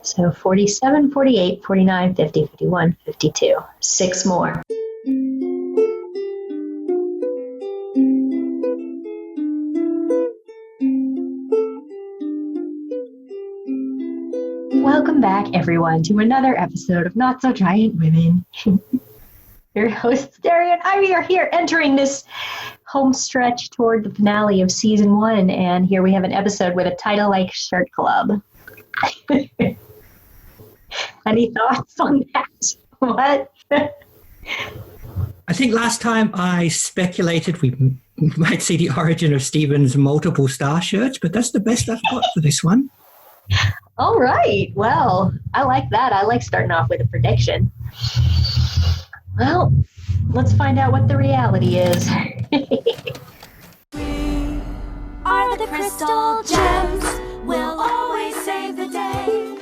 So 47, 48, 49, 50, 51, 52. 6 more. Welcome back, everyone, to another episode of Not So Giant Women. Your hosts, Daria and Ivy, are here entering this home stretch toward the finale of season 1. And here we have an episode with a title like Shirt Club. Any thoughts on that? What? I think last time I speculated we might see the origin of Stephen's multiple star shirts, but that's the best I've got for this one. All right. Well, I like that. I like starting off with a prediction. Well, let's find out what the reality is. We are the crystal gems. We'll always save the day.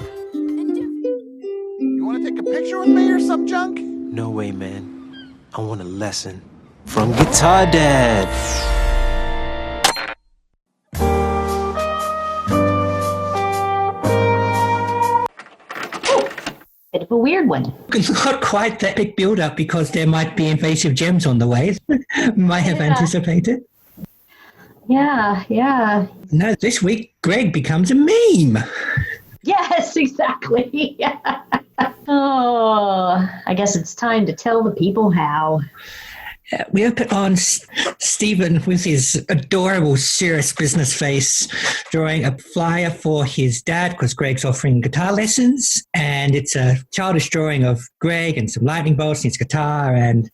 You want to take a picture with me or some junk? No way, man. I want a lesson from Guitar Dad. Bit of a weird one. Not quite that big build-up because there might be invasive gems on the way. Might have anticipated. Yeah. No, this week Greg becomes a meme. Yes, exactly. Oh, I guess it's time to tell the people how. We open on Stephen with his adorable serious business face drawing a flyer for his dad because Greg's offering guitar lessons, and it's a childish drawing of Greg and some lightning bolts and his guitar and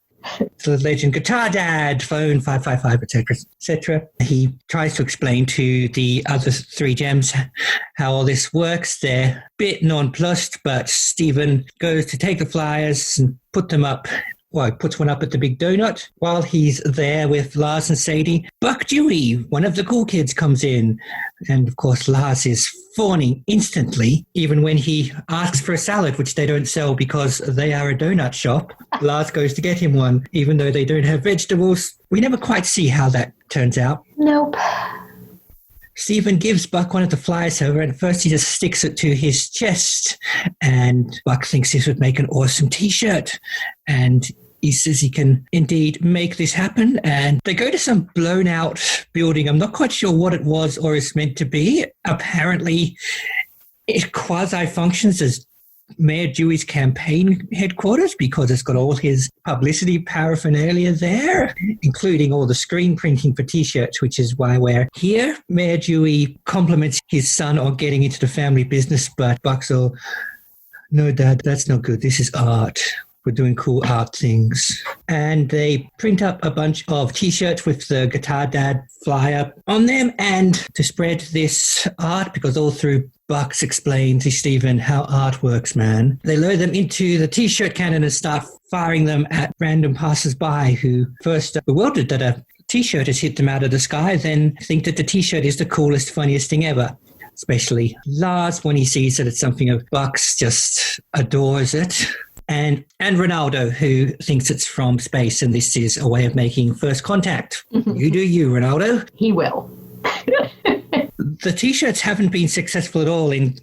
the legend Guitar Dad, phone 555, etc., etc. He tries to explain to the other 3 gems how all this works. They're a bit nonplussed, but Stephen goes to take the flyers and put them up. Well, he puts one up at the Big Donut. While he's there with Lars and Sadie, Buck Dewey, one of the cool kids, comes in. And, of course, Lars is fawning instantly, even when he asks for a salad, which they don't sell because they are a donut shop. Lars goes to get him one, even though they don't have vegetables. We never quite see how that turns out. Nope. Stephen gives Buck one of the flyers, however, and first he just sticks it to his chest. And Buck thinks this would make an awesome T-shirt. And he says he can indeed make this happen. And they go to some blown out building. I'm not quite sure what it was or is meant to be. Apparently, it quasi-functions as Mayor Dewey's campaign headquarters because it's got all his publicity paraphernalia there, including all the screen printing for T-shirts, which is why we're here. Mayor Dewey compliments his son on getting into the family business, but Buck's all, no, Dad, that's not good. This is art. We're doing cool art things. And they print up a bunch of T-shirts with the Guitar Dad flyer on them and to spread this art, because all through Bucks explains to Stephen how art works, man. They load them into the T-shirt cannon and start firing them at random passers-by who first are bewildered that a T-shirt has hit them out of the sky, then think that the T-shirt is the coolest, funniest thing ever. Especially Lars, when he sees that it's something of Bucks, just adores it. And Ronaldo, who thinks it's from space, and this is a way of making first contact. You do you, Ronaldo. He will. The T-shirts haven't been successful at all in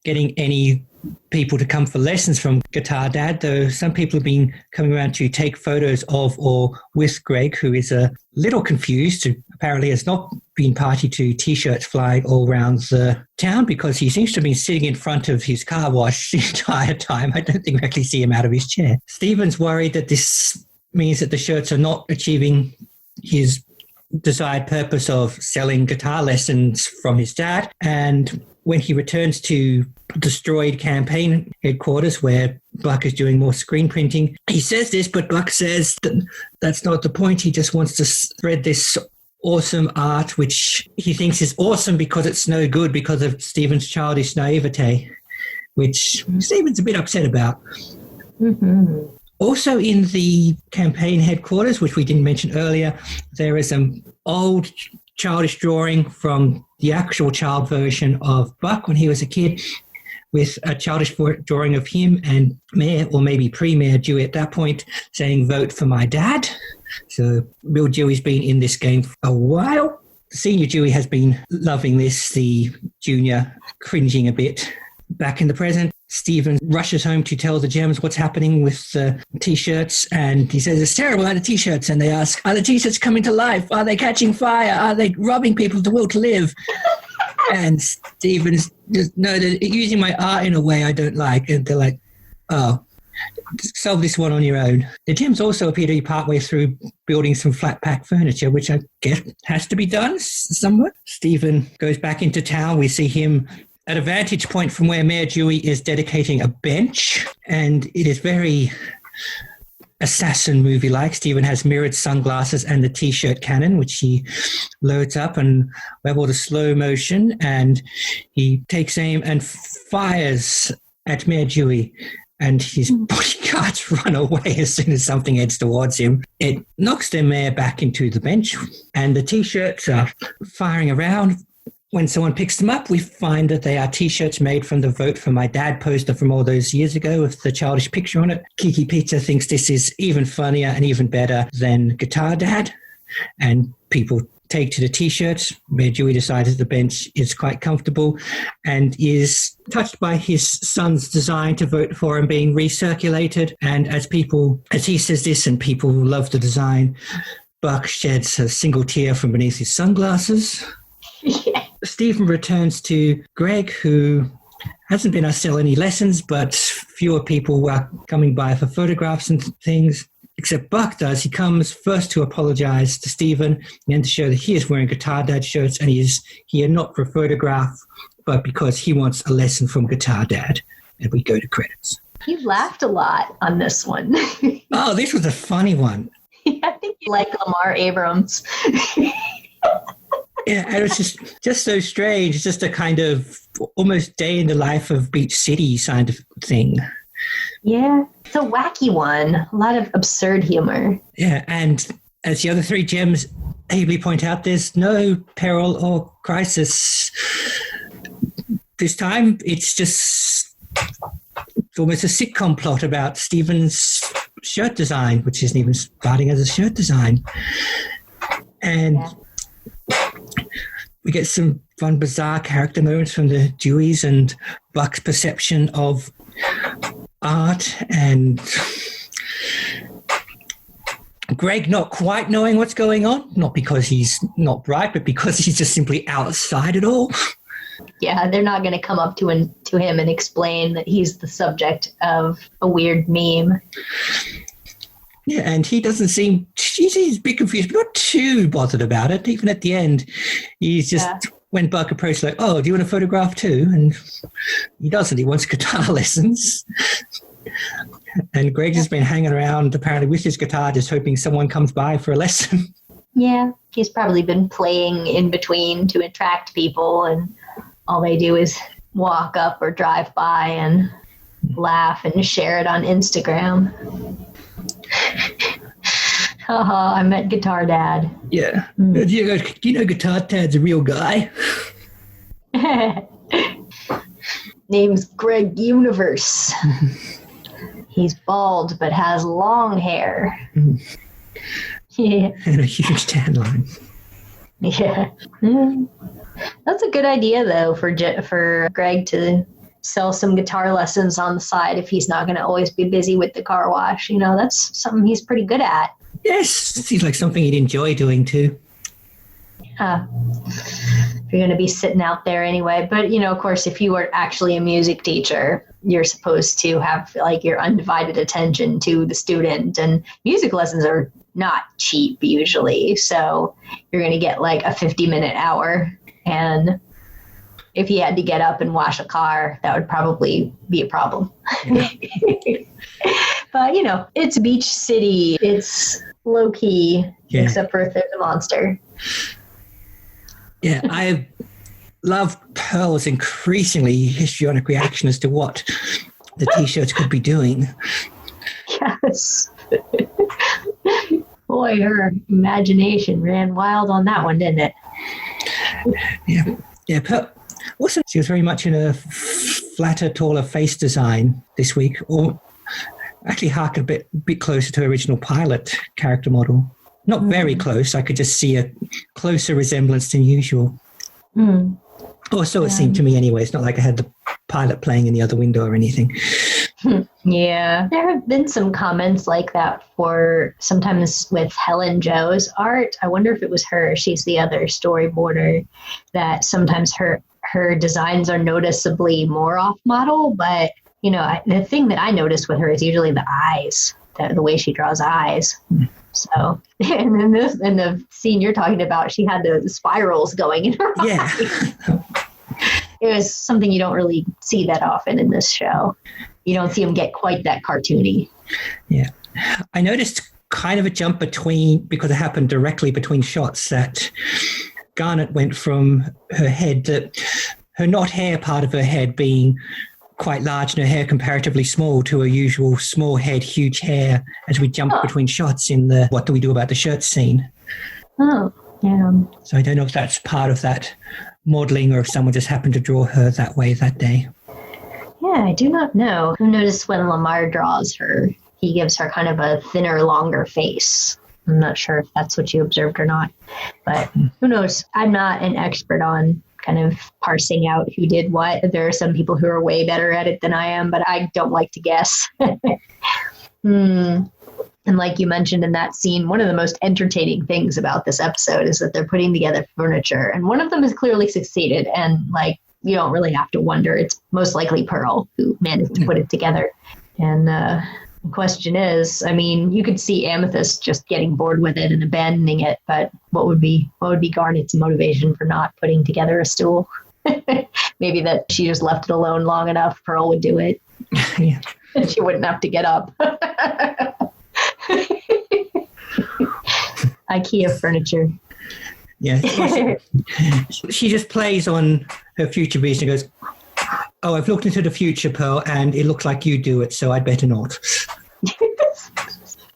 getting any people to come for lessons from Guitar Dad, though some people have been coming around to take photos of or with Greg, who is a little confused, who apparently has not been party to T-shirts flying all around the town because he seems to have been sitting in front of his car wash the entire time. I don't think we actually see him out of his chair. Stephen's worried that this means that the shirts are not achieving his desired purpose of selling guitar lessons from his dad. And when he returns to destroyed campaign headquarters where Buck is doing more screen printing, he says this, but Buck says that that's not the point. He just wants to spread this awesome art, which he thinks is awesome because it's no good because of Stephen's childish naivete, which Stephen's a bit upset about. Mm-hmm. Also in the campaign headquarters, which we didn't mention earlier, there is an old childish drawing from the actual child version of Buck when he was a kid, with a childish drawing of him and Mayor, or maybe pre-Mayor Dewey at that point, saying, "Vote for my dad." So Bill Dewey's been in this game for a while. Senior Dewey has been loving this, the junior cringing a bit. back in the present, Stephen rushes home to tell the Gems what's happening with the T-shirts, and he says, it's terrible about the T-shirts, and they ask, are the T-shirts coming to life? Are they catching fire? Are they robbing people of the will to live? And Stephen's just, no, they're using my art in a way I don't like. And they're like, oh, solve this one on your own. The Gems also appear to be partway through building some flat pack furniture, which I guess has to be done somewhat. Stephen goes back into town. We see him at a vantage point from where Mayor Dewey is dedicating a bench, and it is very assassin movie-like. Stephen has mirrored sunglasses and the T-shirt cannon, which he loads up, and we have all the slow motion, and he takes aim and fires at Mayor Dewey, and his bodyguards run away as soon as something heads towards him. It knocks the mayor back into the bench, and the T-shirts are firing around. When someone picks them up, we find that they are T-shirts made from the Vote for My Dad poster from all those years ago with the childish picture on it. Kiki Pizza thinks this is even funnier and even better than Guitar Dad, and people take to the T-shirts. Mayor Dewey decides the bench is quite comfortable and is touched by his son's design to vote for him being recirculated. And as he says this and people love the design, Buck sheds a single tear from beneath his sunglasses. Yeah. Stephen returns to Greg, who hasn't been asked to sell any lessons, but fewer people are coming by for photographs and things, except Buck does. He comes first to apologize to Stephen and then to show that he is wearing Guitar Dad shirts, and he is here not for a photograph, but because he wants a lesson from Guitar Dad. And we go to credits. You laughed a lot on this one. Oh, this was a funny one. I think you like Lamar Abrams. Yeah, and it's just so strange. It's just a kind of almost day in the life of Beach City kind of thing. Yeah, it's a wacky one. A lot of absurd humor. Yeah, and as the other three Gems ably point out, there's no peril or crisis. This time, it's almost a sitcom plot about Stephen's shirt design, which isn't even starting as a shirt design. And... yeah. We get some fun, bizarre character moments from the Deweys and Buck's perception of art, and Greg not quite knowing what's going on, not because he's not bright, but because he's just simply outside it all. Yeah, they're not going to come up to him and explain that he's the subject of a weird meme. Yeah, and he doesn't seem, he's a bit confused, but not too bothered about it. Even at the end, he's just, when Buck approached, like, oh, do you want a photograph too? And he doesn't. He wants guitar lessons. And Greg's just been hanging around, apparently, with his guitar, just hoping someone comes by for a lesson. Yeah, he's probably been playing in between to attract people, and all they do is walk up or drive by and laugh and share it on Instagram. Haha, I met Guitar Dad. Yeah. Do you know Guitar Dad's a real guy? Name's Greg Universe. He's bald but has long hair. Yeah. And a huge tan line. Yeah. That's a good idea, though, for Greg to sell some guitar lessons on the side if he's not going to always be busy with the car wash. You know, that's something he's pretty good at. Yes, seems like something he'd enjoy doing too. If you're going to be sitting out there anyway. But, you know, of course, if you were actually a music teacher, you're supposed to have like your undivided attention to the student, and music lessons are not cheap usually. So you're going to get like a 50-minute hour, and if you had to get up and wash a car, that would probably be a problem. Yeah. But, you know, it's Beach City. It's low-key, except for if there's a monster. Yeah, I love Pearl's increasingly histrionic reaction as to what the T-shirts could be doing. Yes. Boy, her imagination ran wild on that one, didn't it? Yeah, Pearl. Also, she was very much in a flatter, taller face design this week, or actually harkened a bit closer to her original pilot character model. Not very close. I could just see a closer resemblance than usual. Or so it seemed to me anyway. It's not like I had the pilot playing in the other window or anything. Yeah. There have been some comments like that for sometimes with Helen Jo's art. I wonder if it was her. She's the other storyboarder, that sometimes her designs are noticeably more off model. But, you know, the thing that I notice with her is usually the eyes, the way she draws eyes. So, and in the scene you're talking about, she had the spirals going in her eyes. It was something you don't really see that often in this show. You don't see them get quite that cartoony. Yeah. I noticed kind of a jump because it happened directly between shots, that Garnet went from her head, her not hair part of her head being quite large and her hair comparatively small, to her usual small head, huge hair, as we jumped between shots in the What Do We Do About the Shirt scene. Oh, yeah. So I don't know if that's part of that modeling or if someone just happened to draw her that way that day. Yeah, I do not know. I noticed when Lamar draws her, he gives her kind of a thinner, longer face. I'm not sure if that's what you observed or not, but who knows? I'm not an expert on kind of parsing out who did what. There are some people who are way better at it than I am, but I don't like to guess. And like you mentioned in that scene, one of the most entertaining things about this episode is that they're putting together furniture, and one of them has clearly succeeded, and like, you don't really have to wonder. It's most likely Pearl who managed to put it together. And the question is, I mean, you could see Amethyst just getting bored with it and abandoning it, but what would be Garnet's motivation for not putting together a stool? Maybe that she just left it alone long enough, Pearl would do it. Yeah. And she wouldn't have to get up. IKEA furniture. Yeah. She just plays on her future vision and goes, "Oh, I've looked into the future, Pearl, and it looks like you do it, so I'd better not."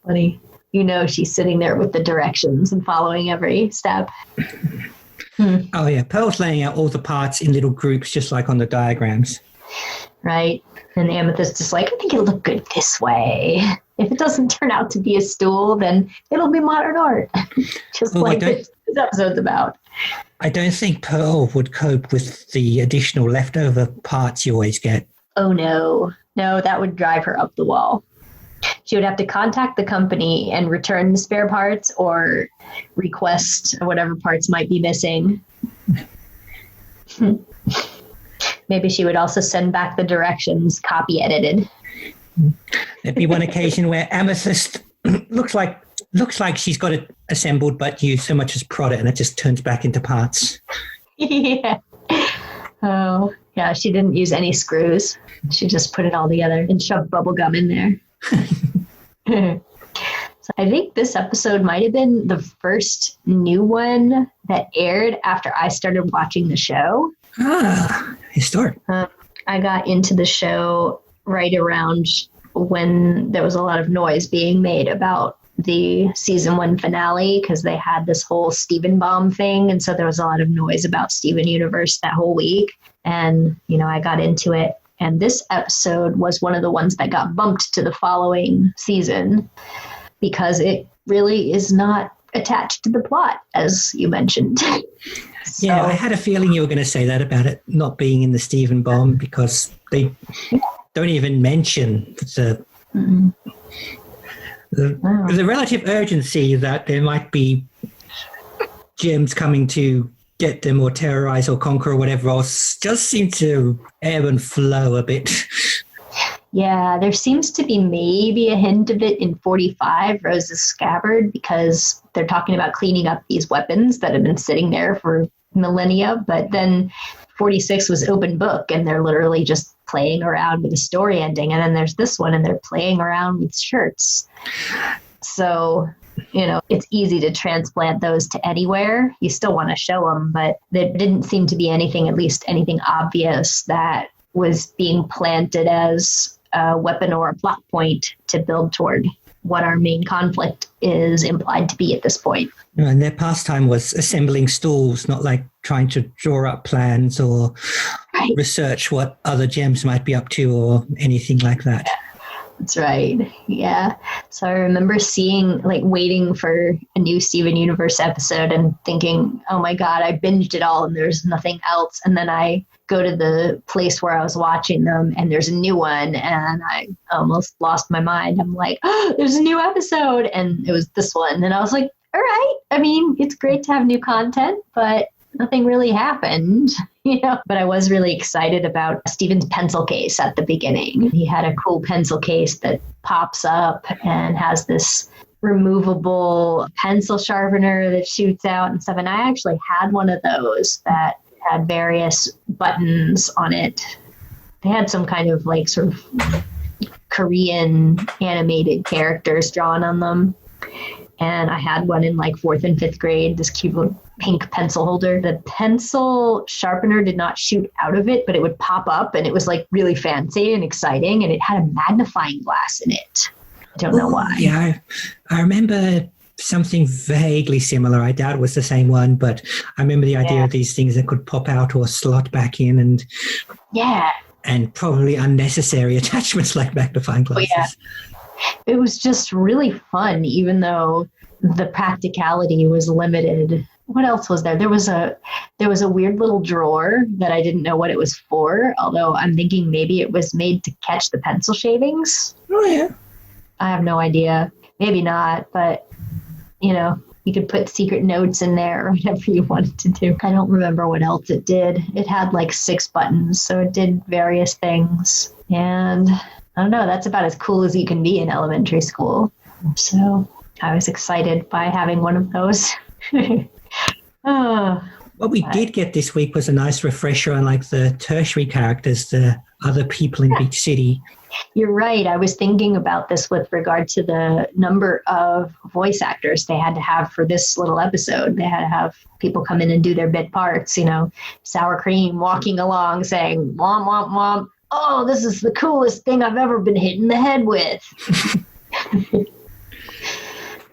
Funny. You know, she's sitting there with the directions and following every step. Oh, yeah. Pearl's laying out all the parts in little groups, just like on the diagrams. Right. And Amethyst is like, I think it'll look good this way. If it doesn't turn out to be a stool, then it'll be modern art. Just like this episode's about. I don't think Pearl would cope with the additional leftover parts you always get. Oh, no. No, that would drive her up the wall. She would have to contact the company and return the spare parts or request whatever parts might be missing. Maybe she would also send back the directions copy edited. There'd be one occasion where Amethyst looks like she's got it assembled, but you so much as prod it and it just turns back into parts. Yeah. Oh, yeah. She didn't use any screws. She just put it all together and shoved bubble gum in there. So I think this episode might have been the first new one that aired after I started watching the show. Ah, historic. I got into the show right around when there was a lot of noise being made about the season 1 finale, because they had this whole Steven bomb thing. And so there was a lot of noise about Steven Universe that whole week. And, you know, I got into it. And this episode was one of the ones that got bumped to the following season because it really is not attached to the plot, as you mentioned. So, yeah, I had a feeling you were going to say that about it not being in the Steven bomb, because they don't even mention the relative urgency that there might be gems coming to get them or terrorize or conquer or whatever else. Just seem to ebb and flow a bit. Yeah, there seems to be maybe a hint of it in 45, Rose's Scabbard, because they're talking about cleaning up these weapons that have been sitting there for millennia. But then 46 was open book, and they're literally just playing around with the story ending. And then there's this one, and they're playing around with shirts. So, you know, it's easy to transplant those to anywhere. You still want to show them, but there didn't seem to be anything, at least anything obvious, that was being planted as a weapon or a plot point to build toward what our main conflict is implied to be at this point. And their pastime was assembling stools, not like trying to draw up plans or research what other gems might be up to or anything like that. That's right. Yeah. So I remember waiting for a new Steven Universe episode and thinking, oh my God, I binged it all and there's nothing else. And then I go to the place where I was watching them and there's a new one and I almost lost my mind. I'm like, oh, there's a new episode. And it was this one. And I was like, all right. I mean, it's great to have new content, but nothing really happened, but I was really excited about Steven's pencil case at the beginning. He had a cool pencil case that pops up and has this removable pencil sharpener that shoots out and stuff. And I actually had one of those that had various buttons on it. They had some kind of sort of Korean animated characters drawn on them. And I had one in 4th and 5th grade, this cute little pink pencil holder. The pencil sharpener did not shoot out of it, but it would pop up and it was really fancy and exciting. And it had a magnifying glass in it. I don't know why. Yeah, I remember something vaguely similar. I doubt it was the same one, but I remember the idea of these things that could pop out or slot back in and probably unnecessary attachments like magnifying glasses. Oh, yeah. It was just really fun, even though the practicality was limited. What else was there? There was a weird little drawer that I didn't know what it was for, although I'm thinking maybe it was made to catch the pencil shavings. Oh, yeah. I have no idea. Maybe not, but, you could put secret notes in there or whatever you wanted to do. I don't remember what else it did. It had 6 buttons, so it did various things. And I don't know, that's about as cool as you can be in elementary school. So I was excited by having one of those. What we did get this week was a nice refresher on the tertiary characters, the other people in Beach City. You're right. I was thinking about this with regard to the number of voice actors they had to have for this little episode. They had to have people come in and do their bit parts, Sour Cream walking along saying, womp, womp, womp. Oh, this is the coolest thing I've ever been hit in the head with.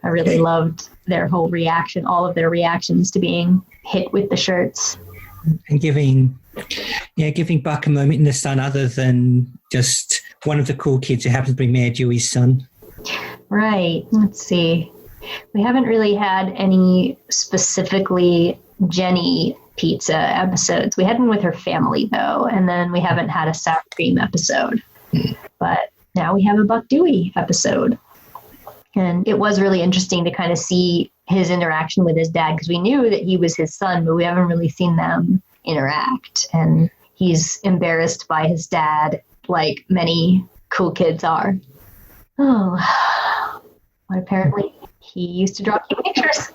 I really loved their whole reaction, all of their reactions to being hit with the shirts. And giving Buck a moment in the sun other than just one of the cool kids who happens to be Mayor Dewey's son. Right. Let's see. We haven't really had any specifically Jenny pizza episodes. We had one with her family, though, and then we haven't had a sour cream episode. But now we have a Buck Dewey episode. And it was really interesting to kind of see his interaction with his dad, because we knew that he was his son, but we haven't really seen them interact. And he's embarrassed by his dad, like many cool kids are. Oh, but apparently he used to draw cute pictures.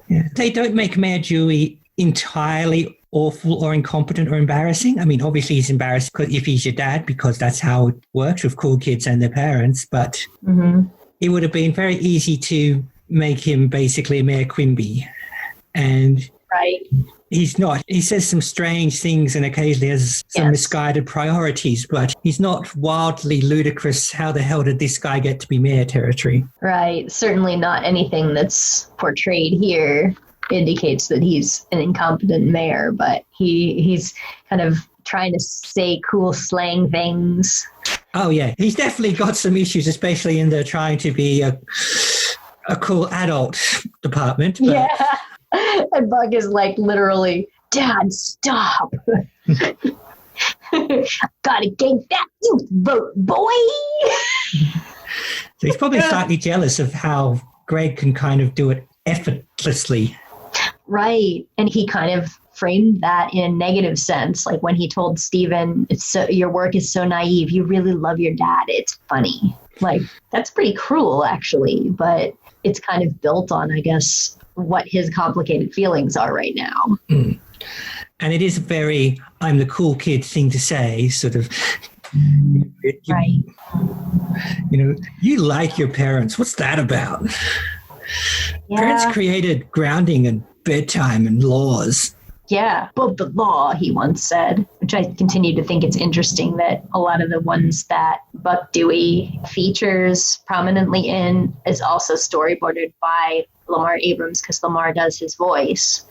Yeah. They don't make Mayor Dewey entirely awful or incompetent or embarrassing. I mean, obviously he's embarrassed if he's your dad, because that's how it works with cool kids and their parents, but it would have been very easy to make him basically Mayor Quimby. And he's not. He says some strange things and occasionally has some misguided priorities, but he's not wildly ludicrous. How the hell did this guy get to be mayor territory? Right. Certainly not anything that's portrayed here indicates that he's an incompetent mayor, but he's kind of trying to say cool slang things. Oh, yeah. He's definitely got some issues, especially in the trying to be a cool adult department. But... yeah. And Buck is like literally, Dad, stop. Gotta get that youth vote, boy. So he's probably slightly jealous of how Greg can kind of do it effortlessly. Right. And he kind of framed that in a negative sense. Like when he told Steven, your work is so naive. You really love your dad. It's funny. Like, that's pretty cruel, actually. But it's kind of built on, I guess, what his complicated feelings are right now. Mm. And it is a very I'm the cool kid thing to say, sort of. Right. You know, you like your parents. What's that about? Yeah. Parents created grounding and bedtime and laws. Yeah, above the law, he once said, which I continue to think it's interesting that a lot of the ones that Buck Dewey features prominently in is also storyboarded by Lamar Abrams, because Lamar does his voice.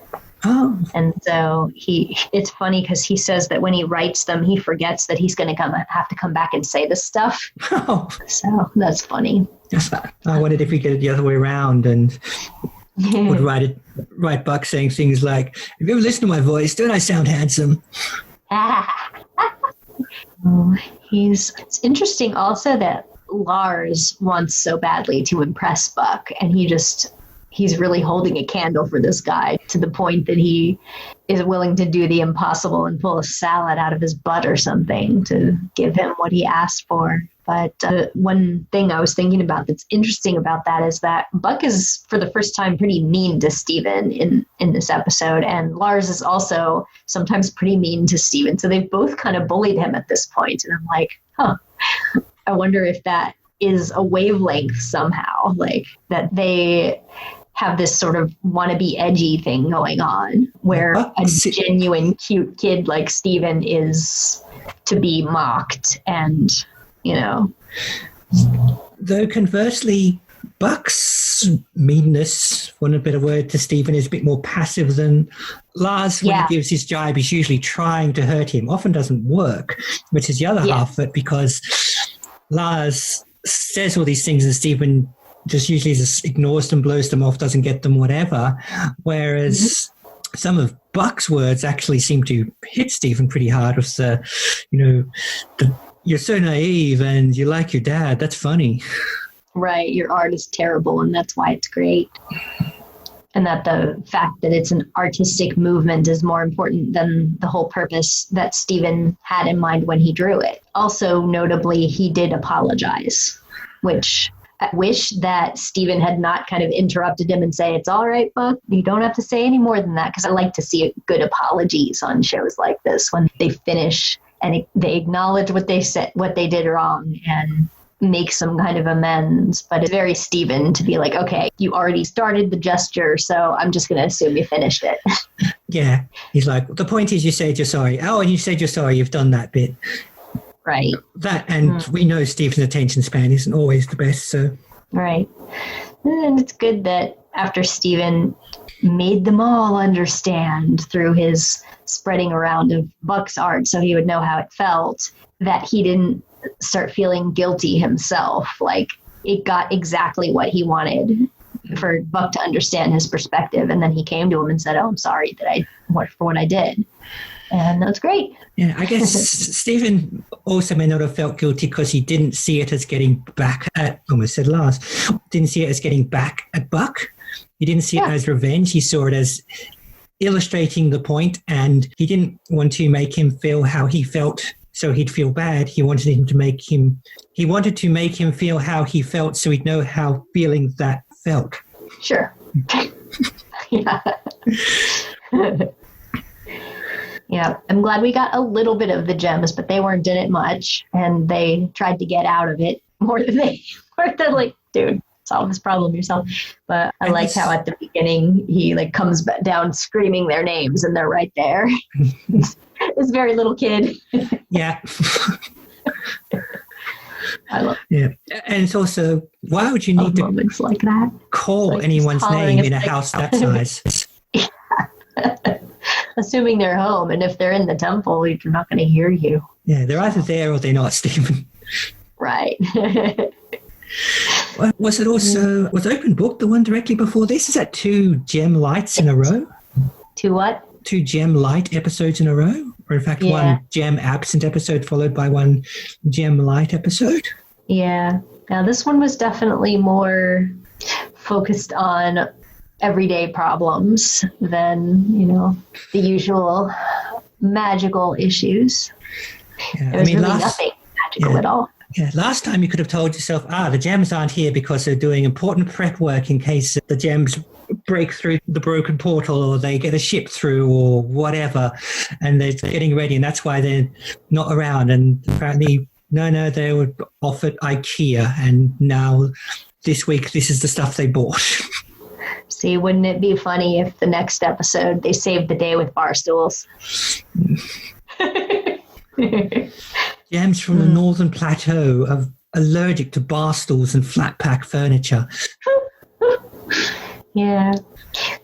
Oh. And so it's funny because he says that when he writes them, he forgets that he's going to have to come back and say this stuff. Oh. So that's funny. I wondered if we get it the other way around and would write Buck saying things like, "Have you ever listened to my voice? Don't I sound handsome?" It's interesting also that Lars wants so badly to impress Buck, and he's really holding a candle for this guy to the point that he is willing to do the impossible and pull a salad out of his butt or something to give him what he asked for. But one thing I was thinking about that's interesting about that is that Buck is, for the first time, pretty mean to Steven in this episode. And Lars is also sometimes pretty mean to Steven. So they've both kind of bullied him at this point. And I'm like, I wonder if that is a wavelength somehow, like that they have this sort of wannabe edgy thing going on where a genuine cute kid like Steven is to be mocked and, Though conversely, Buck's meanness, for want of a better word, to Steven is a bit more passive than Lars. When he gives his jibe, he's usually trying to hurt him. Often doesn't work, which is the other half of it, because Lars says all these things and Steven just usually just ignores them, blows them off, doesn't get them, whatever. Whereas some of Buck's words actually seem to hit Steven pretty hard with you're so naive and you like your dad. That's funny. Right. Your art is terrible and that's why it's great. And that the fact that it's an artistic movement is more important than the whole purpose that Steven had in mind when he drew it. Also, notably, he did apologize, which I wish that Steven had not kind of interrupted him and say, "It's all right, Buck. You don't have to say any more than that." Because I like to see good apologies on shows like this when they finish and they acknowledge what they said, what they did wrong, and make some kind of amends. But it's very Steven to be like, "Okay, you already started the gesture, so I'm just going to assume you finished it." Yeah. He's like, the point is you said you're sorry. Oh, and you said you're sorry. You've done that bit. Right. That, and we know Steven's attention span isn't always the best, so. Right. And it's good that after Steven made them all understand through his spreading around of Buck's art so he would know how it felt, that he didn't start feeling guilty himself. Like, it got exactly what he wanted, for Buck to understand his perspective. And then he came to him and said, "Oh, I'm sorry for what I did." And that's great. Yeah, I guess Steven also may not have felt guilty because he didn't see it as getting back at, almost said Lars, didn't see it as getting back at Buck. He didn't see it as revenge. He saw it as illustrating the point, and he didn't want to make him feel how he felt so he'd feel bad. He wanted to make him feel how he felt so he'd know how feeling that felt. Sure. Yeah. Yeah, I'm glad we got a little bit of the gems, but they weren't in it much, and they tried to get out of it more than like, dude, solve this problem yourself. But I liked how at the beginning he like comes down screaming their names, and they're right there. This very little kid. Yeah. I love Yeah, and it's also, why would you need to moments like that? Call like anyone's name in a house that size? Assuming they're home, and if they're in the temple, they're not going to hear you. Yeah, they're either there or they're not, Stephen. Right. Was Open Book the one directly before this? Is that 2 gem lights in a row? 2 what? 2 gem light episodes in a row? Or in fact, 1 gem absent episode followed by 1 gem light episode? Yeah. Now this one was definitely more focused on everyday problems than, the usual magical issues. Yeah, There was nothing magical at all. Yeah, last time you could have told yourself, the gems aren't here because they're doing important prep work in case the gems break through the broken portal or they get a ship through or whatever, and they're getting ready, and that's why they're not around. And apparently, no, they were off at IKEA, and now this week this is the stuff they bought. See, wouldn't it be funny if the next episode they saved the day with bar stools? Gems from the Northern Plateau are allergic to bar stools and flat pack furniture. Yeah.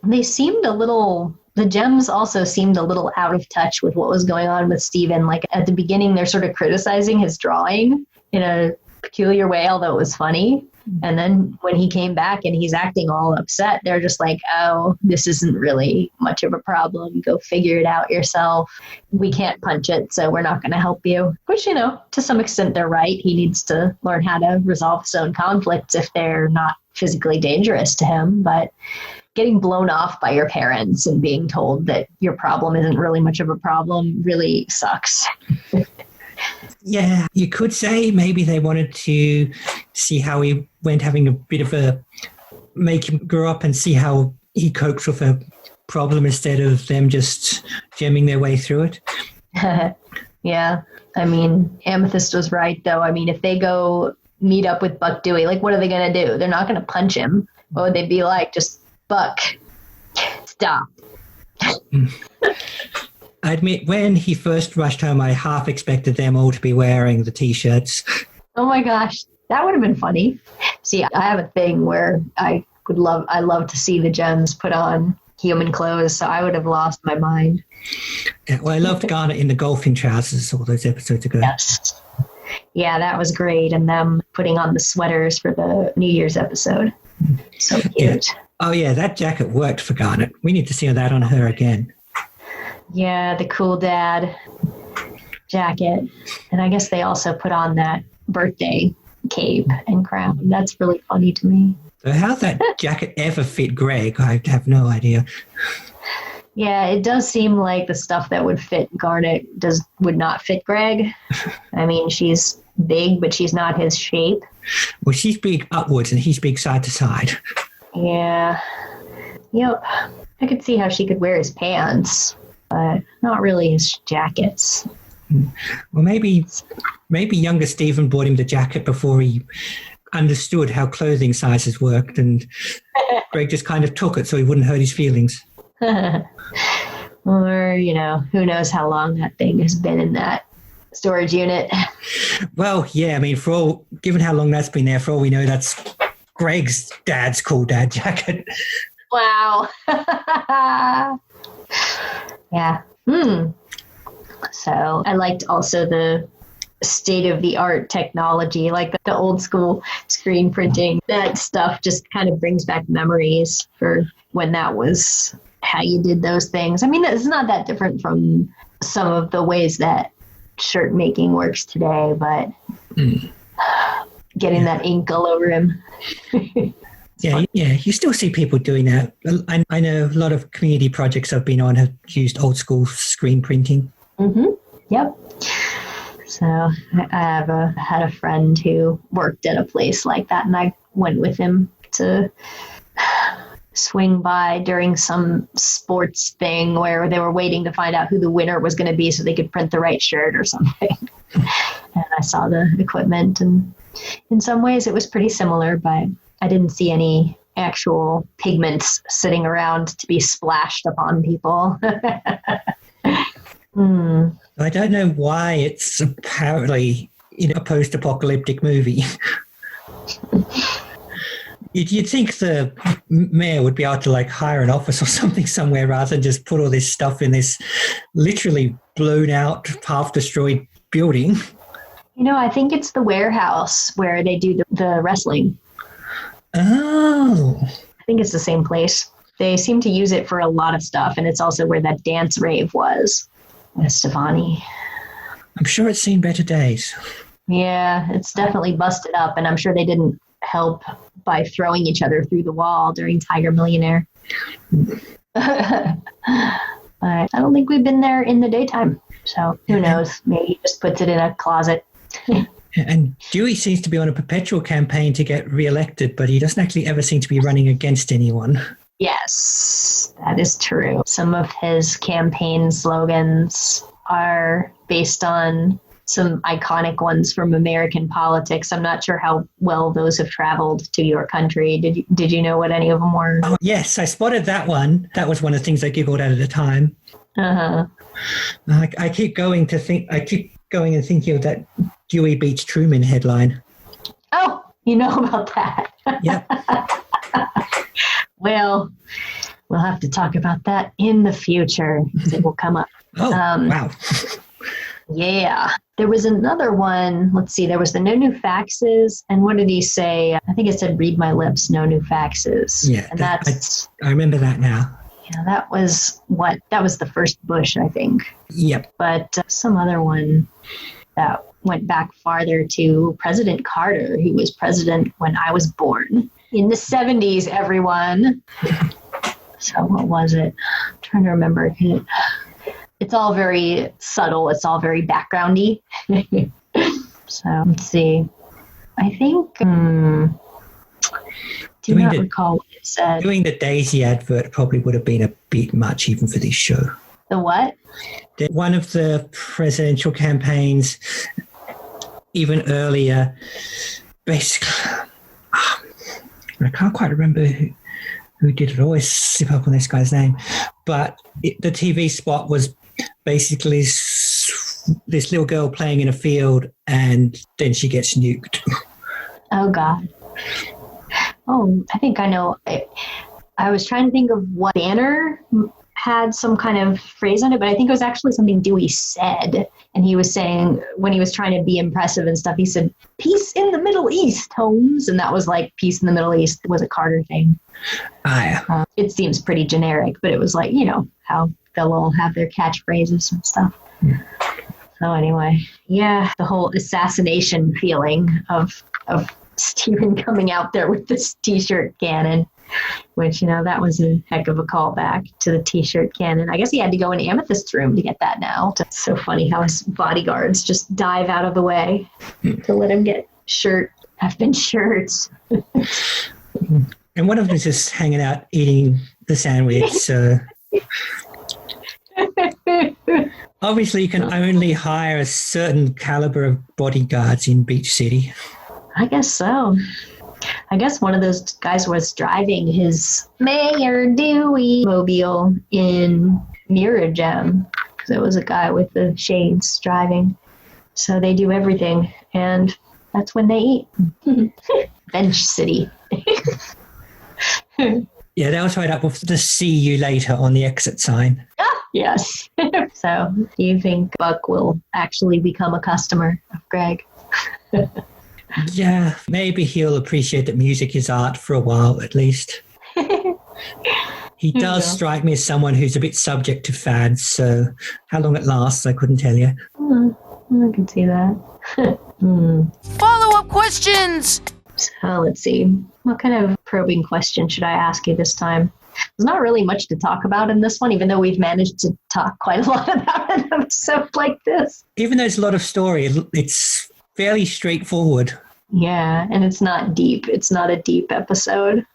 They seemed a little The Gems also seemed a little out of touch with what was going on with Steven. Like at the beginning, they're sort of criticizing his drawing in a peculiar way, although it was funny. And then when he came back and he's acting all upset, they're just like, oh, this isn't really much of a problem. Go figure it out yourself. We can't punch it, so we're not going to help you. Which, you know, to some extent, they're right. He needs to learn how to resolve his own conflicts if they're not physically dangerous to him. But getting blown off by your parents and being told that your problem isn't really much of a problem really sucks. Yeah, you could say maybe they wanted to see how he went, having a bit of a make him grow up and see how he copes with a problem instead of them just jamming their way through it. Yeah, I mean, Amethyst was right, though. I mean, if they go meet up with Buck Dewey, like, what are they going to do? They're not going to punch him. What would they be like? Just, Buck, stop. I admit, when he first rushed home, I half expected them all to be wearing the T-shirts. Oh my gosh, that would have been funny. See, I have a thing where I love to see the Gems put on human clothes, so I would have lost my mind. Yeah, well, I loved Garnet in the golfing trousers all those episodes ago. Yes. Yeah, that was great. And them putting on the sweaters for the New Year's episode. So cute. Yeah. Oh yeah, that jacket worked for Garnet. We need to see that on her again. Yeah, the cool dad jacket. And I guess they also put on that birthday cape and crown. That's really funny to me. So how that jacket ever fit Greg, I have no idea. Yeah, it does seem like the stuff that would fit Garnet would not fit Greg. I mean, she's big, but she's not his shape. Well, she's big upwards and he's big side to side. Yeah. Yep. I could see how she could wear his pants, but not really his jackets. Well, maybe younger Stephen bought him the jacket before he understood how clothing sizes worked, and Greg just kind of took it so he wouldn't hurt his feelings. Or, who knows how long that thing has been in that storage unit. Well, yeah, I mean, given how long that's been there, for all we know, that's Greg's dad's cool dad jacket. Wow. Yeah. So I liked also the state-of-the-art technology, like the old school screen printing. That stuff just kind of brings back memories for when that was how you did those things. I mean, it's not that different from some of the ways that shirt making works today, but getting that ink all over him. Yeah, you still see people doing that. I know a lot of community projects I've been on have used old school screen printing. Mm-hmm. Yep. So I had a friend who worked at a place like that, and I went with him to swing by during some sports thing where they were waiting to find out who the winner was going to be so they could print the right shirt or something. And I saw the equipment, and in some ways it was pretty similar, but I didn't see any actual pigments sitting around to be splashed upon people. I don't know why it's apparently a post-apocalyptic movie. You'd think the mayor would be able to hire an office or something somewhere rather than just put all this stuff in this literally blown out, half-destroyed building. I think it's the warehouse where they do the wrestling. Oh. I think it's the same place. They seem to use it for a lot of stuff, and it's also where that dance rave was with Stefani. I'm sure it's seen better days. Yeah, it's definitely busted up, and I'm sure they didn't help by throwing each other through the wall during Tiger Millionaire. But I don't think we've been there in the daytime, so who knows? Maybe he just puts it in a closet. And Dewey seems to be on a perpetual campaign to get re-elected, but he doesn't actually ever seem to be running against anyone. Yes, that is true. Some of his campaign slogans are based on some iconic ones from American politics. I'm not sure how well those have traveled to your country. Did you know what any of them were? Oh, yes, I spotted that one. That was one of the things I giggled at the time. Uh-huh. I keep going and thinking of that Dewey beats Truman headline. Oh, you know about that. Yep. Well, we'll have to talk about that in the future. It will come up. Oh, wow. Yeah. There was another one. Let's see. There was the no new faxes. And what did he say? I think it said, read my lips, no new faxes. Yeah. And that's... I remember that now. Yeah, that was the first Bush, I think. Yep. But some other one that went back farther to President Carter, who was president when I was born in the 70s, everyone. So what was it? I'm trying to remember. It's all very subtle. It's all very backgroundy. So let's see. I think, do not recall what it said. Doing the Daisy advert probably would have been a bit much even for this show. The what? One of the presidential campaigns, even earlier, basically, I can't quite remember who did it. I always slip up on this guy's name. But the TV spot was basically this little girl playing in a field and then she gets nuked. Oh, God. Oh, I think I know. I was trying to think of what banner had some kind of phrase on it, but I think it was actually something Dewey said. And he was saying, when he was trying to be impressive and stuff, he said, peace in the Middle East, Holmes. And that was like, peace in the Middle East was a Carter thing. It seems pretty generic, but it was like, you know, how they'll all have their catchphrases and stuff. Yeah. So anyway, yeah, the whole assassination feeling of Stephen coming out there with this T-shirt cannon, which, you know, that was a heck of a callback to the T-shirt cannon. I guess he had to go in Amethyst's room to get that now. It's so funny how his bodyguards just dive out of the way to let him get effing shirts. And one of them is just hanging out eating the sandwich, so... Obviously, you can only hire a certain caliber of bodyguards in Beach City. I guess so. I guess one of those guys was driving his Mayor Dewey mobile in Mirror Gem, because it was a guy with the shades driving. So they do everything, and that's when they eat. Bench City. Yeah, that was right up with the see you later on the exit sign. Ah, yes. So do you think Buck will actually become a customer of Greg? Yeah, maybe he'll appreciate that music is art for a while at least. He does strike me as someone who's a bit subject to fads, so how long it lasts, I couldn't tell you. I can see that. Follow-up questions! So let's see. What kind of probing question should I ask you this time? There's not really much to talk about in this one, even though we've managed to talk quite a lot about an episode like this. Even though there's a lot of story, it's fairly straightforward. Yeah, and it's not deep. It's not a deep episode.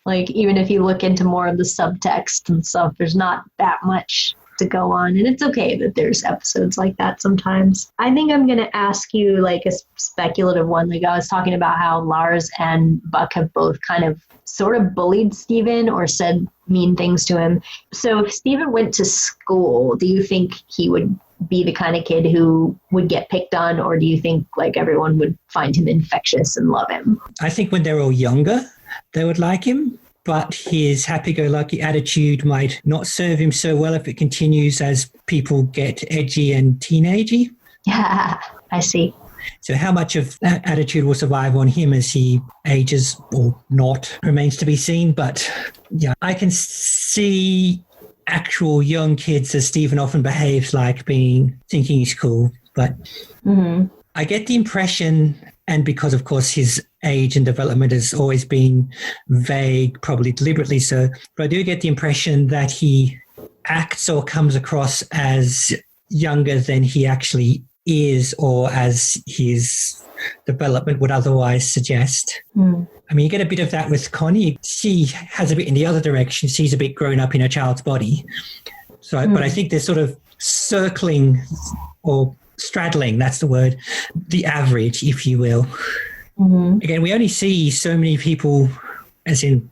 Like, even if you look into more of the subtext and stuff, there's not that much to go on. And it's okay that there's episodes like that sometimes. I think I'm going to ask you like a speculative one. Like I was talking about how Lars and Buck have both kind of sort of bullied Steven or said mean things to him. So if Steven went to school, do you think he would be the kind of kid who would get picked on, or do you think like everyone would find him infectious and love him? I think when they're all younger, they would like him, but his happy-go-lucky attitude might not serve him so well if it continues as people get edgy and teenagey. Yeah, I see. So how much of that attitude will survive on him as he ages or not remains to be seen. But yeah, I can see actual young kids as Stephen often behaves like thinking he's cool. But I get the impression, and because of course his age and development has always been vague, probably deliberately so, but I do get the impression that he acts or comes across as younger than he actually is, or as his development would otherwise suggest. I mean, you get a bit of that with Connie. She has a bit in the other direction. She's a bit grown up in her child's body. So, but I think they're sort of circling or straddling, that's the word, the average, if you will. Again, we only see so many people, as in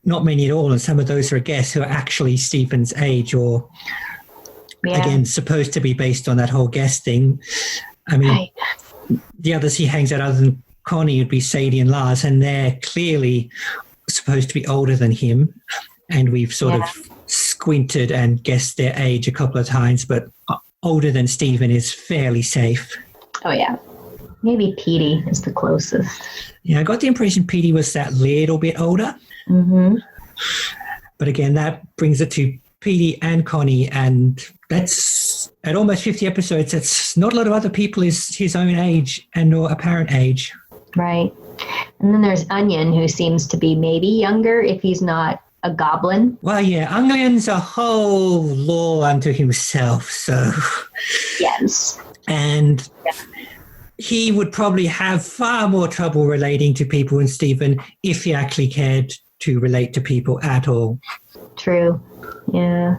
not many at all, and some of those are a guess, who are actually Stephen's age or, again, supposed to be based on that whole guess thing. I mean, the others he hangs out other than Connie would be Sadie and Lars, and they're clearly supposed to be older than him. And we've sort of squinted and guessed their age a couple of times, but older than Stephen is fairly safe. Oh, yeah. Maybe Petey is the closest. Yeah, I got the impression Petey was that little bit older. Mm-hmm. But again, that brings it to Petey and Connie, and that's at almost 50 episodes. That's not a lot of other people his own age and or apparent age. Right. And then there's Onion, who seems to be maybe younger if he's not a goblin. Well, yeah, Onion's a whole law unto himself, so... Yes. And he would probably have far more trouble relating to people than Stephen if he actually cared to relate to people at all. True. Yeah.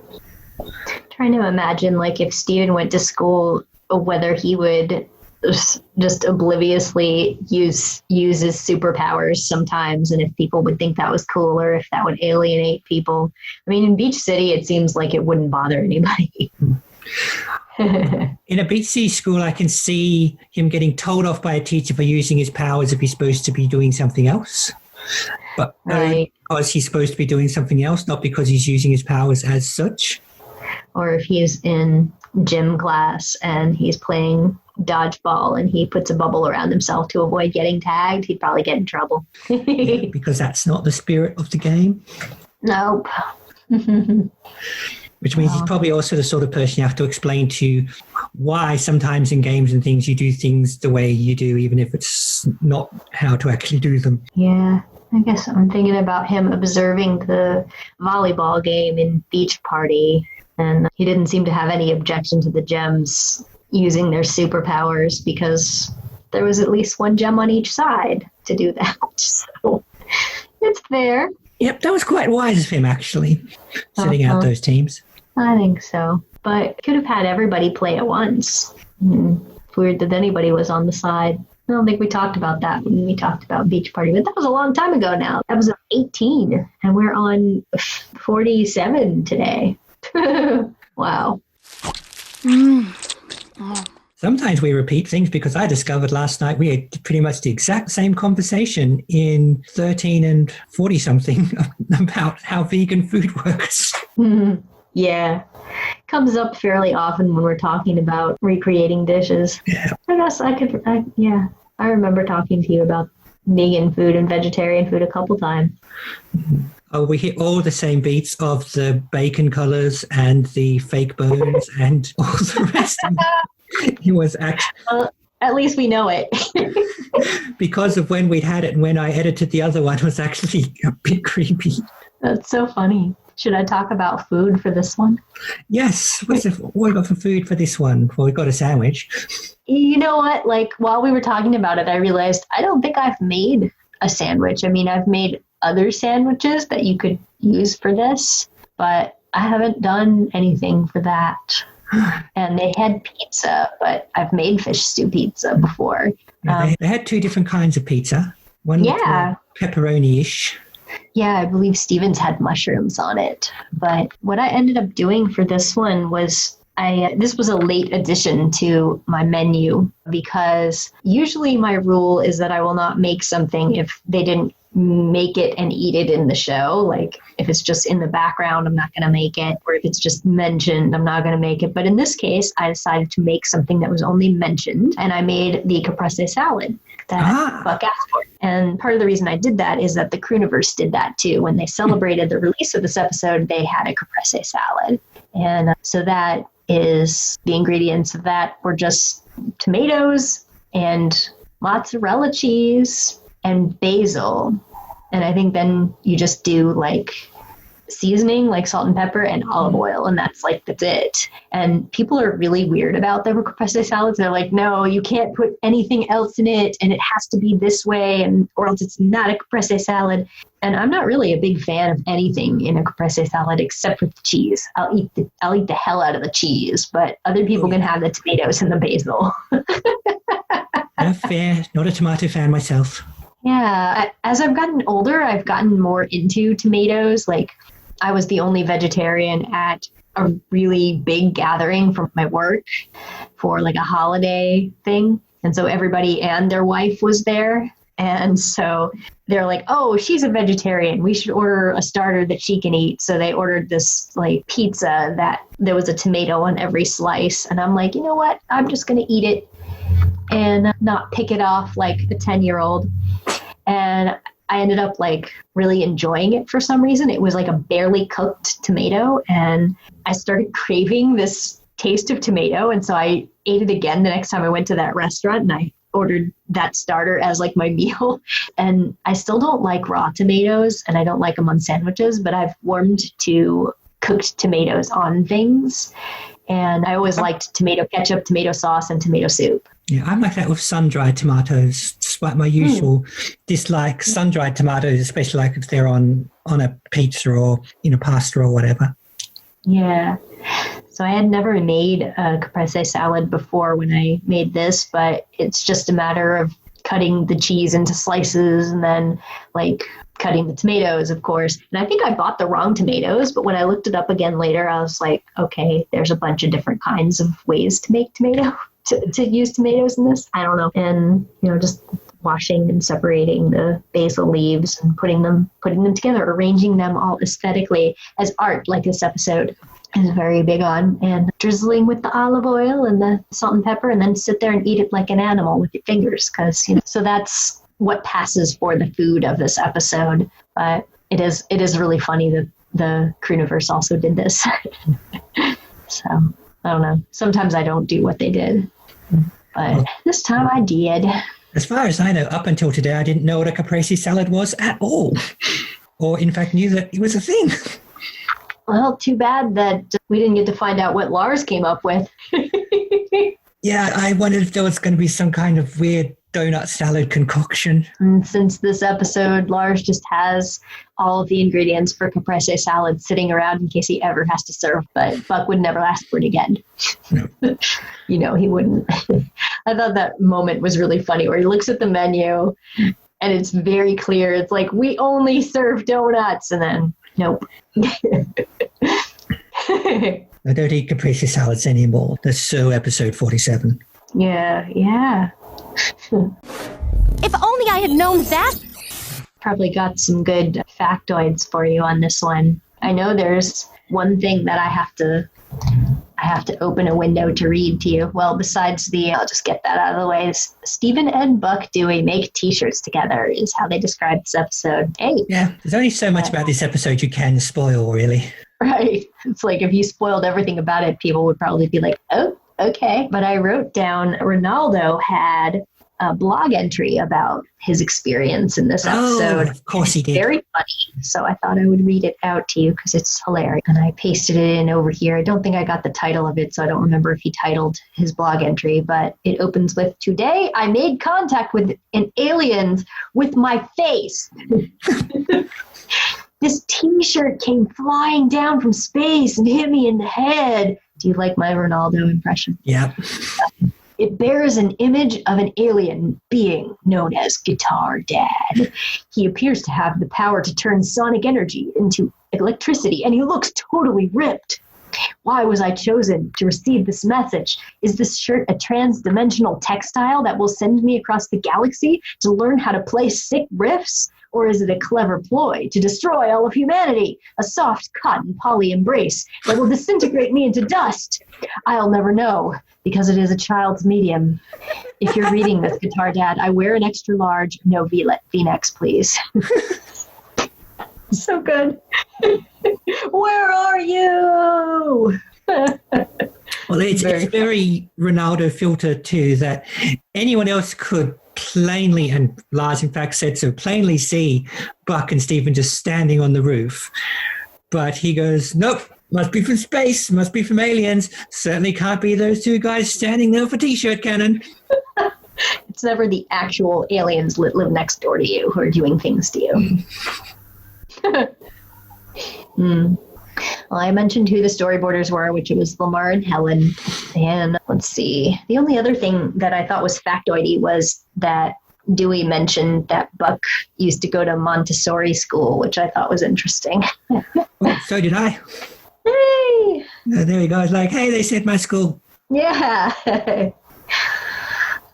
Trying to imagine, like, if Stephen went to school, whether he would just obliviously use his superpowers sometimes, and if people would think that was cool or if that would alienate people. I mean, in Beach City, it seems like it wouldn't bother anybody. In a Beach City school, I can see him getting told off by a teacher for using his powers if he's supposed to be doing something else. But right. Because he's supposed to be doing something else, not because he's using his powers as such. Or if he's in gym class and he's playing dodgeball and he puts a bubble around himself to avoid getting tagged, he'd probably get in trouble. Yeah, because that's not the spirit of the game. Nope. Which means he's probably also the sort of person you have to explain to why sometimes in games and things you do things the way you do, even if it's not how to actually do them. Yeah. I guess I'm thinking about him observing the volleyball game in Beach Party, and he didn't seem to have any objection to the gems using their superpowers because there was at least one gem on each side to do that. So it's fair. Yep, that was quite wise of him, actually, setting out those teams. I think so. But could have had everybody play at once. It's weird that anybody was on the side. I don't think we talked about that when we talked about Beach Party, but that was a long time ago now. That was 18, and we're on 47 today. Wow. Sometimes we repeat things because I discovered last night we had pretty much the exact same conversation in 13 and 40-something about how vegan food works. Yeah. Comes up fairly often when we're talking about recreating dishes. Yeah. I guess I remember talking to you about vegan food and vegetarian food a couple times. Oh, we hit all the same beats of the bacon colors and the fake bones and all the rest. It was actually... Well, at least we know it. Because of when we'd had it and when I edited the other one was actually a bit creepy. That's so funny. Should I talk about food for this one? Yes. What have we got for food for this one? Well, we got a sandwich. You know what? Like, while we were talking about it, I realized I don't think I've made a sandwich. I mean, I've made other sandwiches that you could use for this, but I haven't done anything for that. And they had pizza, but I've made fish stew pizza before. They had two different kinds of pizza. One was pepperoni-ish. Yeah, I believe Stevens had mushrooms on it. But what I ended up doing for this one was this was a late addition to my menu, because usually my rule is that I will not make something if they didn't make it and eat it in the show. Like, if it's just in the background, I'm not going to make it. Or if it's just mentioned, I'm not going to make it. But in this case, I decided to make something that was only mentioned, and I made the Caprese Salad that Buck asked for. And part of the reason I did that is that the Crooniverse did that too. When they celebrated the release of this episode, they had a Caprese Salad. And so that is, the ingredients of that were just tomatoes and mozzarella cheese and basil. And I think then you just do like seasoning, like salt and pepper and olive oil, and that's it. And people are really weird about the Caprese salads. They're like, no, you can't put anything else in it, and it has to be this way, and or else it's not a Caprese salad. And I'm not really a big fan of anything in a Caprese salad except for the cheese. I'll eat the hell out of the cheese, but other people can have the tomatoes and the basil. Fair. Not a tomato fan myself. Yeah. As I've gotten older, I've gotten more into tomatoes. Like, I was the only vegetarian at a really big gathering from my work for like a holiday thing. And so everybody and their wife was there. And so they're like, oh, she's a vegetarian. We should order a starter that she can eat. So they ordered this like pizza that there was a tomato on every slice. And I'm like, you know what? I'm just going to eat it and not pick it off like a 10-year-old. And I ended up like really enjoying it for some reason. It was like a barely cooked tomato, and I started craving this taste of tomato. And so I ate it again the next time I went to that restaurant, and I ordered that starter as like my meal. And I still don't like raw tomatoes, and I don't like them on sandwiches, but I've warmed to cooked tomatoes on things. And I always liked tomato ketchup, tomato sauce, and tomato soup. Yeah, I'm like that with sun-dried tomatoes, despite my usual dislike. Sun-dried tomatoes, especially like if they're on a pizza or in a pasta or whatever. Yeah. So I had never made a caprese salad before when I made this, but it's just a matter of cutting the cheese into slices and then like cutting the tomatoes, of course. And I think I bought the wrong tomatoes, but when I looked it up again later, I was like, okay, there's a bunch of different kinds of ways to make to use tomatoes in this. I don't know. And, just washing and separating the basil leaves and putting them together, arranging them all aesthetically as art, like this episode is very big on, and drizzling with the olive oil and the salt and pepper, and then sit there and eat it like an animal with your fingers. So that's what passes for the food of this episode. But it is really funny that the Crewniverse also did this. So I don't know. Sometimes I don't do what they did, but this time I did. As far as I know, up until today, I didn't know what a caprese salad was at all, or in fact knew that it was a thing. Well, too bad that we didn't get to find out what Lars came up with. Yeah, I wondered if there was going to be some kind of weird donut salad concoction. And since this episode, Lars just has all of the ingredients for caprese salad sitting around in case he ever has to serve, but Buck would never ask for it again. No. He wouldn't. I thought that moment was really funny where he looks at the menu and it's very clear. It's like, we only serve donuts, and then nope. I don't eat caprese salads anymore. That's so episode 47. Yeah. If only I had known that. Probably got some good factoids for you on this one. I know there's one thing that I have to open a window to read to you. Well, besides I'll just get that out of the way. Stephen and Buck Dewey make t-shirts together is how they describe this episode. Hey. Yeah, there's only so much about this episode you can spoil, really. Right. It's like if you spoiled everything about it, people would probably be like, oh, okay. But I wrote down Ronaldo had a blog entry about his experience in this episode. Oh, of course he did. Very funny. So I thought I would read it out to you because it's hilarious. And I pasted it in over here. I don't think I got the title of it, so I don't remember if he titled his blog entry, but it opens with, "Today I made contact with an alien with my face." This t-shirt came flying down from space and hit me in the head. Do you like my Ronaldo impression? Yeah. It bears an image of an alien being known as Guitar Dad. He appears to have the power to turn sonic energy into electricity, and he looks totally ripped. Why was I chosen to receive this message? Is this shirt a trans-dimensional textile that will send me across the galaxy to learn how to play sick riffs? Or is it a clever ploy to destroy all of humanity? A soft cotton poly embrace that will disintegrate me into dust? I'll never know, because it is a child's medium. If you're reading this, Guitar Dad, I wear an extra large, no V-necks, please. So good. Where are you? Well, it's very Ronaldo filter too, that anyone else could plainly, and Lars in fact said so, plainly see Buck and Stephen just standing on the roof. But he goes, nope, must be from space, must be from aliens. Certainly can't be those two guys standing there for t-shirt cannon. It's never the actual aliens that live next door to you who are doing things to you. Well, I mentioned who the storyboarders were, which was Lamar and Helen. And let's see. The only other thing that I thought was factoidy was that Dewey mentioned that Buck used to go to Montessori school, which I thought was interesting. Well, so did I. Hey! There he goes, like, hey, they said my school. Yeah.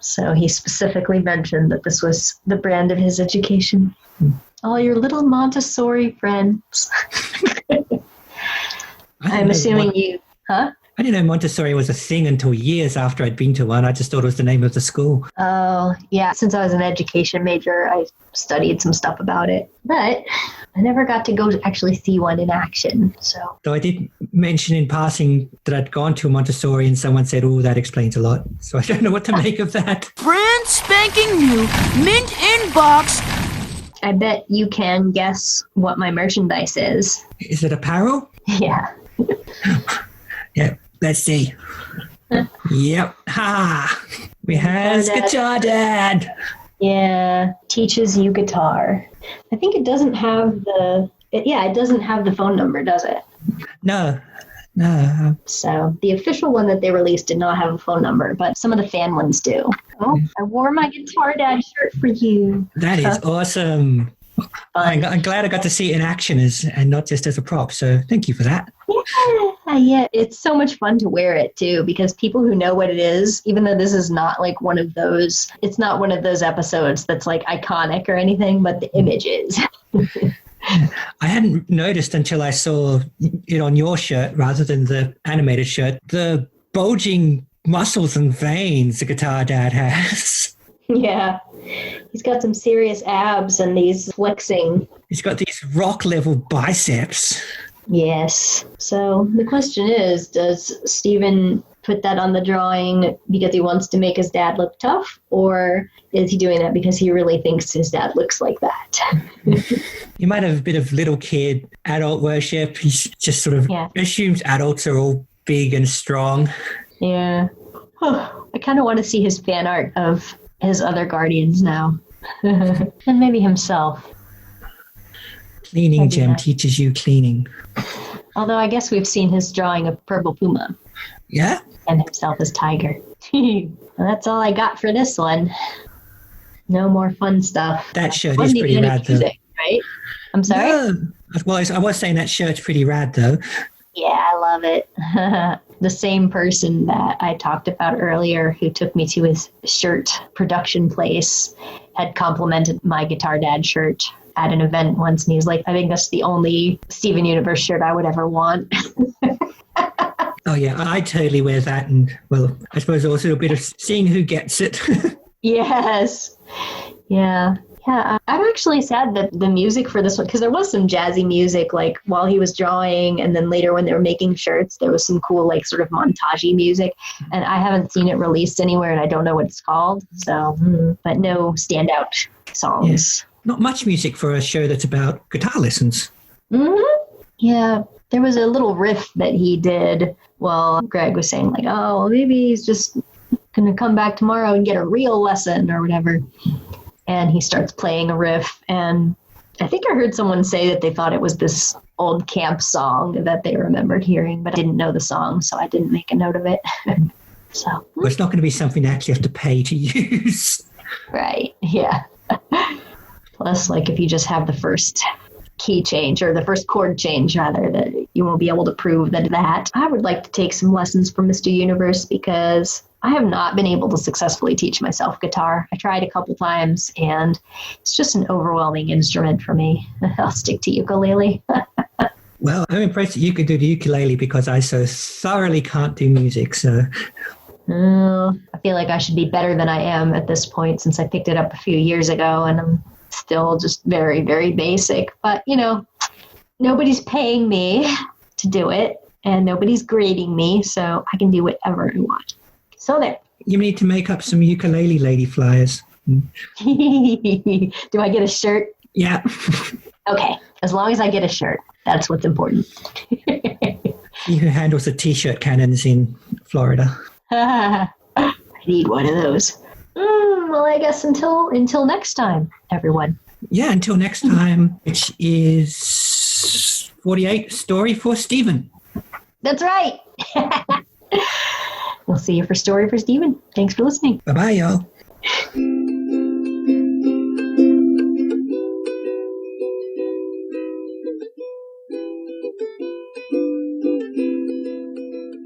So he specifically mentioned that this was the brand of his education. All your little Montessori friends. I'm assuming you, huh? I didn't know Montessori was a thing until years after I'd been to one. I just thought it was the name of the school. Oh, yeah. Since I was an education major, I studied some stuff about it. But I never got to go to actually see one in action. So, Though I did mention in passing that I'd gone to a Montessori and someone said, oh, that explains a lot. So I don't know what to make of that. Brand spanking new, mint in box. I bet you can guess what my merchandise is. Is it apparel? Yeah. Yeah, let's see. Yep. Ha! We has Guitar Dad. Yeah, teaches you guitar. I think it doesn't have it doesn't have the phone number, does it? No. So the official one that they released did not have a phone number, but some of the fan ones do. Oh, I wore my Guitar Dad shirt for you. That is awesome. I'm glad I got to see it in action and not just as a prop. So thank you for that. Yeah, it's so much fun to wear it too, because people who know what it is, even though this is not like one of those, it's not one of those episodes that's like iconic or anything, but the image is. I hadn't noticed until I saw it on your shirt rather than the animated shirt, the bulging muscles and veins the Guitar Dad has. Yeah. He's got some serious abs and these flexing. He's got these rock level biceps. Yes. So the question is, does Steven put that on the drawing because he wants to make his dad look tough, or is he doing that because he really thinks his dad looks like that? He might have a bit of little kid adult worship. He just sort of assumes adults are all big and strong. Yeah. I kind of want to see his fan art of his other guardians now. And maybe himself. Cleaning gem teaches you cleaning. Although I guess we've seen his drawing of Purple Puma. Yeah? And himself as Tiger. Well, that's all I got for this one. No more fun stuff. That shirt is pretty rad, though. Right? I'm sorry? No. Well, I was saying that shirt's pretty rad, though. Yeah, I love it. The same person that I talked about earlier who took me to his shirt production place had complimented my Guitar Dad shirt at an event once, and he was like, I think that's the only Steven Universe shirt I would ever want. Oh, yeah, I totally wear that, and, well, I suppose also a bit of seeing who gets it. Yes. Yeah. Yeah, I'm actually sad that the music for this one, because there was some jazzy music, like, while he was drawing, and then later when they were making shirts, there was some cool, like, sort of montage-y music, and I haven't seen it released anywhere, and I don't know what it's called, so, but no standout songs. Yeah. Not much music for a show that's about guitar lessons. Mm-hmm. Yeah, there was a little riff that he did while Greg was saying, like, oh, maybe he's just going to come back tomorrow and get a real lesson or whatever. And he starts playing a riff, and I think I heard someone say that they thought it was this old camp song that they remembered hearing, but I didn't know the song, so I didn't make a note of it. So well, it's not going to be something you actually have to pay to use. Right, yeah. Plus, like, if you just have the first key change, or the first chord change, rather, that you won't be able to prove that. I would like to take some lessons from Mr. Universe, because I have not been able to successfully teach myself guitar. I tried a couple times, and it's just an overwhelming instrument for me. I'll stick to ukulele. Well, I'm impressed that you could do the ukulele, because I so thoroughly can't do music, so... I feel like I should be better than I am at this point, since I picked it up a few years ago, and I'm still just very, very basic. But, you know, nobody's paying me to do it, and nobody's grading me, so I can do whatever I want. So there. You need to make up some ukulele lady flyers. Do I get a shirt? Yeah. Okay. As long as I get a shirt. That's what's important. He who handles the T-shirt cannons in Florida. I need one of those. Well, I guess until next time, everyone. Yeah, until next time, which is 48, Story for Steven. That's right. We'll see you for Story for Steven. Thanks for listening. Bye-bye, y'all.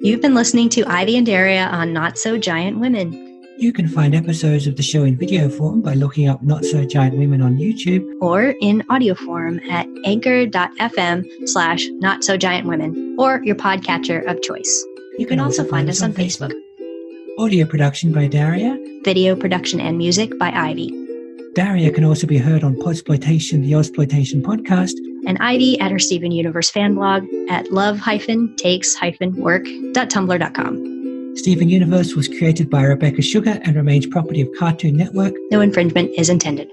You've been listening to Ivy and Daria on Not So Giant Women. You can find episodes of the show in video form by looking up Not So Giant Women on YouTube. Or in audio form at anchor.fm/NotSoGiantWomen or your podcatcher of choice. You can also find us on Facebook. Audio production by Daria. Video production and music by Ivy. Daria can also be heard on Podsploitation, the Ozploitation podcast. And Ivy at her Steven Universe fan blog at love-takes-work.tumblr.com. Steven Universe was created by Rebecca Sugar and remains property of Cartoon Network. No infringement is intended.